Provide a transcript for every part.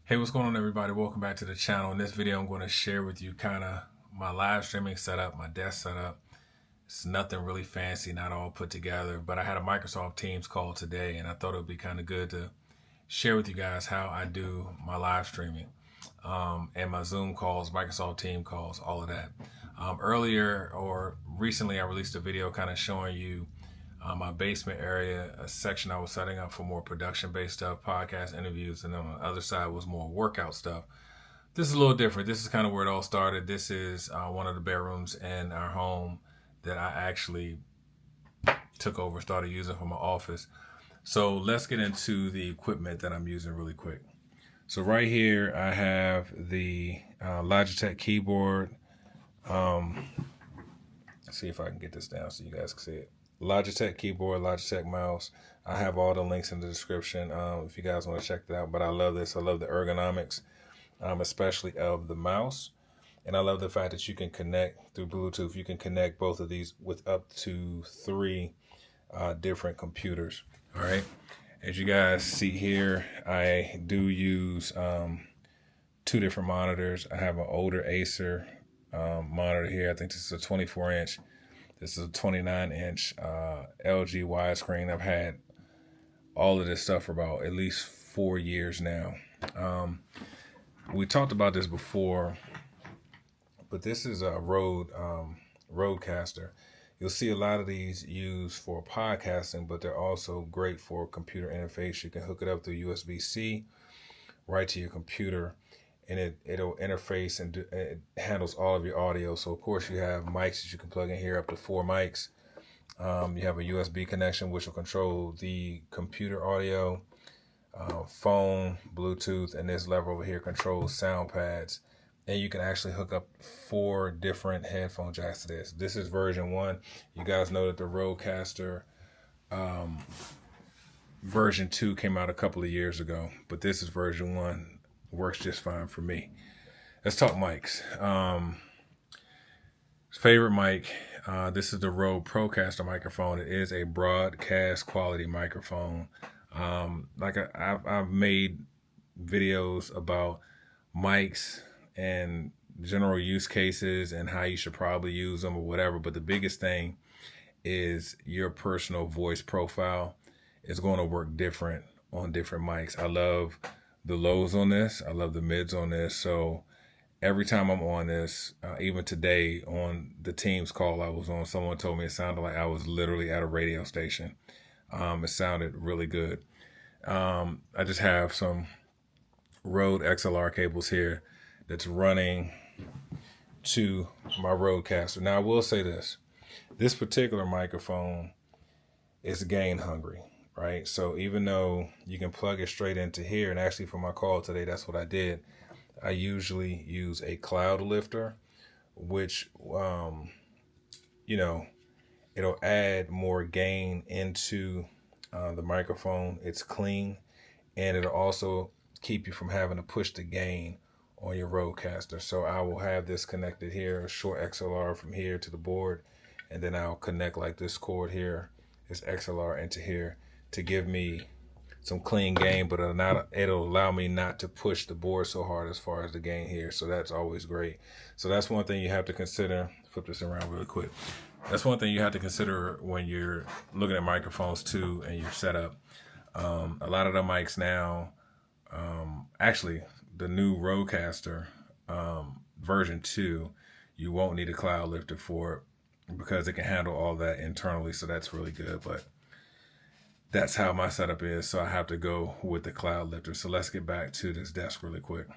Hey, what's going on, everybody? Welcome back to the channel. In this video, I'm going to share with you kind of my live streaming setup, my desk setup. It's nothing really fancy, not all put together, but I had a Microsoft Teams call today, and I thought it would be kind of good to share with you guys how I do my live streaming and my Zoom calls, Microsoft Team calls, all of that. Earlier or recently, I released a video kind of showing you my basement area, a section I was setting up for more production-based stuff, podcast interviews, and then on the other side was more workout stuff. This is a little different. This is kind of where it all started. This is one of the bedrooms in our home that I actually took over, started using for my office. So let's get into the equipment that I'm using really quick. So right here, I have the Logitech keyboard. Let's see if I can get this down so you guys can see it. Logitech keyboard, Logitech mouse. I have all the links in the description if you guys want to check that out. But I love this. I love the ergonomics, especially of the mouse. And I love the fact that you can connect through Bluetooth. You can connect both of these with up to 3 different computers. All right. As you guys see here, I do use 2 different monitors. I have an older Acer monitor here. I think this is a 24-inch. This is a 29-inch LG widescreen. I've had all of this stuff for about at least 4 years now. We talked about this before, but this is a Rodecaster. You'll see a lot of these used for podcasting, but they're also great for computer interface. You can hook it up through USB-C right to your computer, and it'll interface and it handles all of your audio. So of course you have mics that you can plug in here, up to 4 mics. You have a USB connection which will control the computer audio, phone, Bluetooth, and this lever over here controls sound pads. And you can actually hook up 4 different headphone jacks to this. This is version 1. You guys know that the Rodecaster version 2 came out a couple of years ago, but this is version 1. Works just fine for me. Let's talk mics. Favorite mic. This is the Rode Procaster microphone. It is a broadcast quality microphone. I've made videos about mics and general use cases and how you should probably use them or whatever. But the biggest thing is your personal voice profile is going to work different on different mics. I love the lows on this. I love the mids on this. So every time I'm on this, even today on the Teams call I was on, someone told me it sounded like I was literally at a radio station. It sounded really good. I just have some Rode XLR cables here that's running to my Rodecaster. Now I will say this particular microphone is gain hungry. Right, so even though you can plug it straight into here, and actually for my call today, that's what I did. I usually use a cloud lifter, which, it'll add more gain into the microphone. It's clean, and it'll also keep you from having to push the gain on your Rodecaster. So I will have this connected here, a short XLR from here to the board, and then I'll connect like this cord here, this XLR into here, to give me some clean gain, but it'll allow me not to push the board so hard as far as the gain here. So that's always great. So that's one thing you have to consider. Flip this around really quick. That's one thing you have to consider when you're looking at microphones too and your setup. A lot of the mics now, actually the new Rodecaster version 2, you won't need a cloud lifter for it because it can handle all that internally. So that's really good. But that's how my setup is, so I have to go with the cloud lifter. So let's get back to this desk really quick.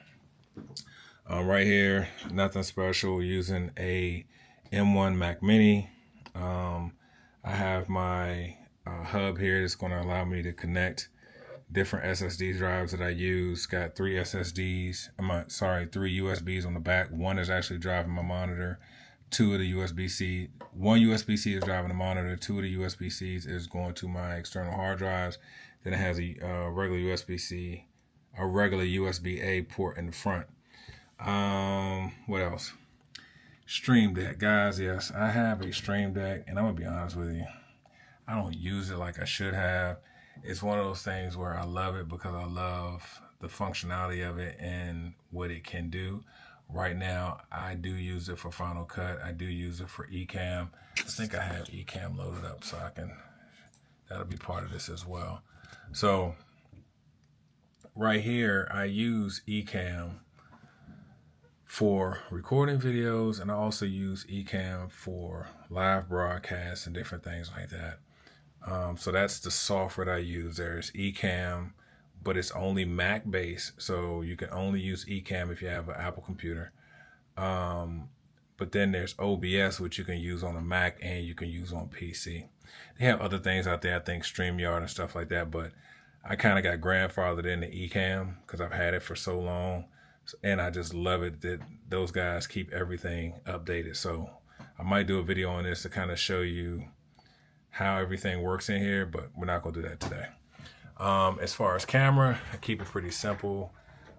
Right here, nothing special, using a M1 Mac Mini. I have my hub here that's going to allow me to connect different SSD drives that I use. Got 3 SSDs, 3 USBs on the back. One is actually driving my monitor. 2 of the USB-C, 1 USB-C is driving the monitor, 2 of the USB-Cs is going to my external hard drives. Then it has a regular USB-C, a regular USB-A port in the front. What else? Stream Deck, guys. Yes, I have a Stream Deck, and I'm gonna be honest with you, I don't use it like I should have. It's one of those things where I love it because I love the functionality of it and what it can do. Right now, I do use it for Final Cut. I do use it for Ecamm. I think I have Ecamm loaded up, so that'll be part of this as well. So right here, I use Ecamm for recording videos, and I also use Ecamm for live broadcasts and different things like that. So that's the software that I use. There's Ecamm, but it's only Mac based, so you can only use Ecamm if you have an Apple computer. But then there's OBS, which you can use on a Mac and you can use on PC. They have other things out there, I think StreamYard and stuff like that, but I kind of got grandfathered into Ecamm because I've had it for so long, and I just love it that those guys keep everything updated. So I might do a video on this to kind of show you how everything works in here, but we're not going to do that today. As far as camera, I keep it pretty simple.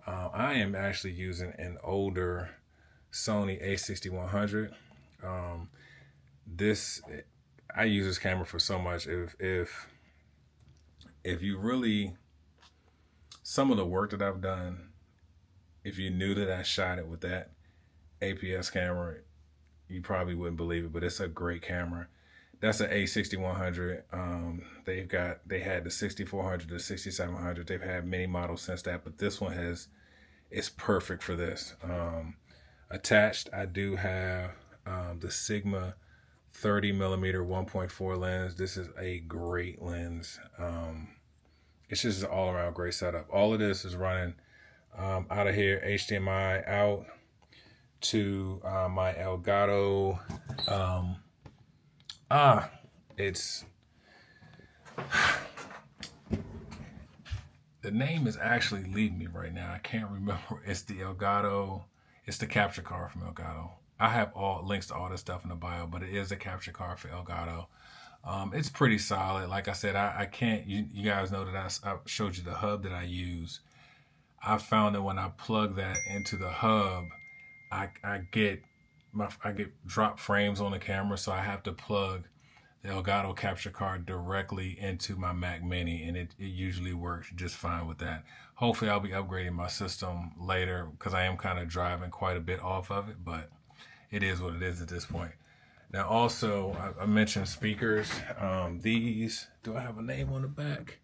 I am actually using an older Sony a6100. I use this camera for so much. If you really, some of the work that I've done, if you knew that I shot it with that APS camera, you probably wouldn't believe it, but it's a great camera. That's an A6100. They had the 6400, the 6700. They've had many models since that, but this one it's perfect for this. Attached, I do have the Sigma 30mm 1.4 lens. This is a great lens. It's just an all-around great setup. All of this is running out of here, HDMI out to my Elgato. The name is actually leaving me right now. I can't remember. It's the Elgato. It's the capture card from Elgato. I have all links to all this stuff in the bio, but it is a capture card for Elgato. It's pretty solid. Like I said, I can't, you guys know that I showed you the hub that I use. I found that when I plug that into the hub, I get drop frames on the camera, so I have to plug the Elgato capture card directly into my Mac Mini, and it usually works just fine with that. Hopefully I'll be upgrading my system later because I am kind of driving quite a bit off of it, but it is what it is at this point. Now also, I mentioned speakers. These, do I have a name on the back?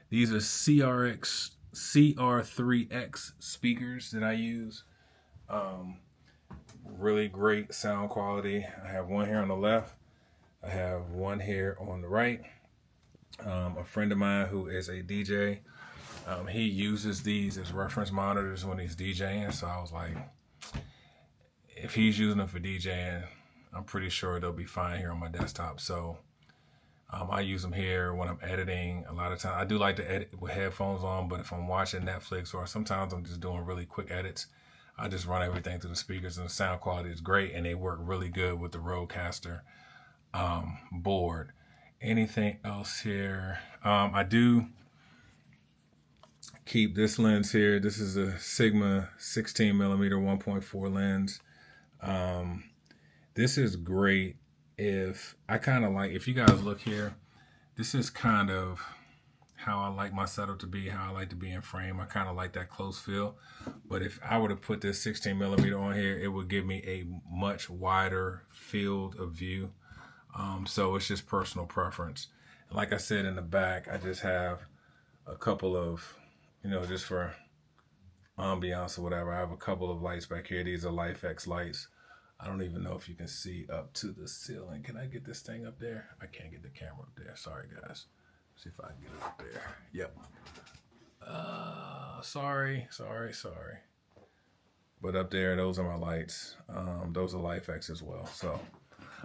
These are CR3X speakers that I use. Really great sound quality. I have one here on the left. I have one here on the right. A friend of mine who is a DJ, he uses these as reference monitors when he's DJing. So I was like, if he's using them for DJing, I'm pretty sure they'll be fine here on my desktop. So I use them here when I'm editing. A lot of times I do like to edit with headphones on, but if I'm watching Netflix or sometimes I'm just doing really quick edits, I just run everything through the speakers, and the sound quality is great, and they work really good with the Rodecaster board. Anything else here? I do keep this lens here. This is a Sigma 16mm 1.4 lens. This is great if you guys look here, this is kind of how I like my setup to be, how I like to be in frame. I kind of like that close feel. But if I were to put this 16mm on here, it would give me a much wider field of view. So it's just personal preference. Like I said, in the back, I just have a couple of, just for ambiance or whatever, I have a couple of lights back here. These are LifeX lights. I don't even know if you can see up to the ceiling. Can I get this thing up there? I can't get the camera up there. Sorry, guys. See if I can get it up there. Yep. Sorry. But up there, those are my lights. Those are LifeX as well. So,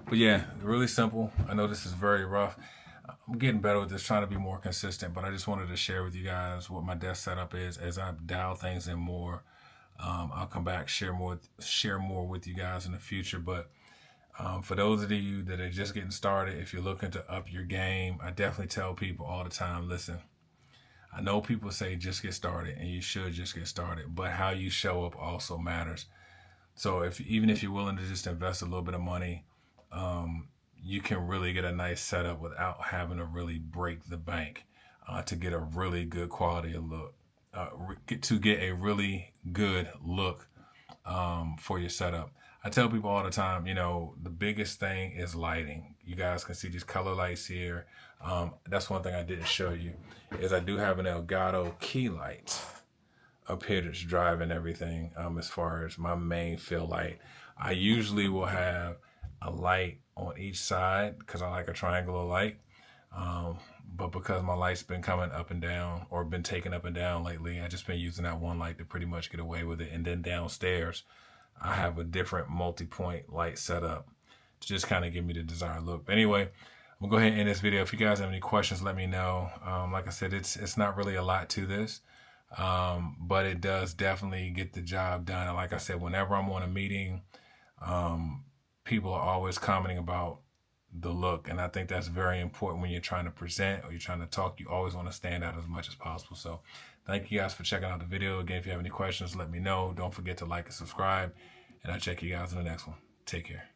but yeah, really simple. I know this is very rough. I'm getting better with this, trying to be more consistent, but I just wanted to share with you guys what my desk setup is. As I dial things in more, I'll come back, share more with you guys in the future. But for those of you that are just getting started, if you're looking to up your game, I definitely tell people all the time, listen, I know people say just get started, and you should just get started, but how you show up also matters. So even if you're willing to just invest a little bit of money, you can really get a nice setup without having to really break the bank to get a really good quality of look. to get a really good look for your setup. I tell people all the time, you know, the biggest thing is lighting. You guys can see these color lights here. That's one thing I didn't show you, is I do have an Elgato key light up here that's driving everything as far as my main fill light. I usually will have a light on each side because I like a triangular light. But because my light's been coming up and down, or been taken up and down lately, I just been using that one light to pretty much get away with it. And then downstairs, I have a different multi-point light setup to just kind of give me the desired look. But anyway, I'm gonna go ahead and end this video. If you guys have any questions, let me know. Like I said, it's not really a lot to this, but it does definitely get the job done. And like I said, whenever I'm on a meeting, people are always commenting about the look, and I think that's very important when you're trying to present or you're trying to talk. You always want to stand out as much as possible. So thank you guys for checking out the video. Again, if you have any questions, let me know. Don't forget to like and subscribe, and I'll check you guys in the next one. Take care.